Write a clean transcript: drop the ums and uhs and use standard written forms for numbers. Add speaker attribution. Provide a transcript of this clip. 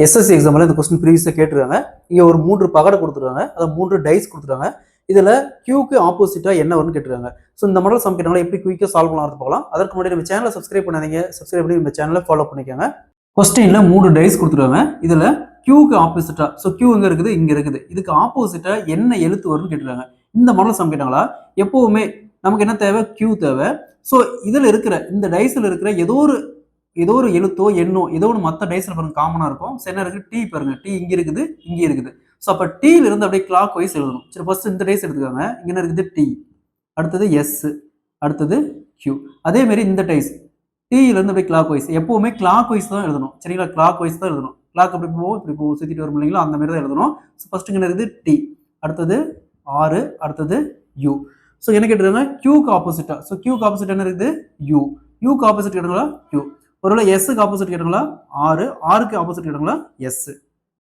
Speaker 1: SSC எக்ஸாம்ல இந்த question ப்ரீவியஸாக கேட்டிருக்காங்க. இங்கே ஒரு 3 பகடை கொடுத்துருக்காங்க, அதாவது 3 டைஸ் கொடுத்துருக்காங்க. இதில் கியூக்கு ஆப்போசிட்டாக என்ன வரும்னு கேட்டிருக்காங்க. ஸோ இந்த மாடல் சம் கேட்டாங்களா எப்படி குயிக்காக சால்வ் பண்ணலாம் பார்க்கலாம். அதற்கு முன்னாடி நம்ம சேனலை சப்ஸ்கிரைப் பண்ணாதீங்க, சப்ஸ்கிரைப் பண்ணி நம்ம சேனலை ஃபாலோ பண்ணிக்கோங்க. கொஸ்டின்ல 3 டைஸ் கொடுத்துருக்காங்க. இதில் கியூக்கு ஆப்போசிட்டா, ஸோ கியூ எங்கே இருக்குது, இங்கே இருக்குது, இதுக்கு ஆப்போசிட்டா என்ன எழுத்து வரும்னு கேட்டிருக்காங்க. இந்த மாடல் சம் கேட்டாங்களா எப்பவுமே நமக்கு என்ன தேவை, கியூ தேவை. ஸோ இதில் இருக்கிற இந்த டைஸில் இருக்கிற ஏதோ ஒரு எழுத்தோ எண்ணோ ஏதோ ஒன்று மற்ற டைஸில் பாருங்க காமனாக இருக்கும். சரி என்ன இருக்குது, டி பாருங்க, டி இங்கே இருக்குது, இங்கே இருக்குது. ஸோ அப்போ டீல இருந்து அப்படியே கிளாக் வைஸ் எழுதணும். சரி ஃபர்ஸ்ட் இந்த டைஸ் எடுத்துக்காங்க. இங்கே என்ன இருக்குது, டி, அடுத்தது எஸ், அடுத்தது கியூ. அதே மாதிரி இந்த டைஸ் டீலேருந்து அப்படியே கிளாக் வைஸ், எப்பவுமே கிளாக் வைஸ் தான் எழுதணும். சரிங்களா, கிளாக் வைஸ் தான் எழுதணும். கிளாக் அப்படி போவோம், இப்படி போவோம், சுற்றிட்டு வரும் இல்லைங்களா, அந்த மாதிரி தான் எழுதணும். ஸோ ஃபர்ஸ்ட் இங்கே இருக்குது டி, அடுத்தது ஆறு, அடுத்தது யூ. ஸோ என்ன கேட்டுருக்காங்க, கியூக்கு ஆப்போசிட்டா. ஸோ கியூக்கு ஆப்போசிட் என்ன இருக்குது, யூ. யூக்கு ஆப்போசிட் கேட்டாங்களா கியூ. ஒருவேளை எஸ்க்கு ஆப்போசிட் கேட்டாங்களா ஆறு, ஆறுக்கு ஆப்போசிட் கேட்டாங்களா எஸ்.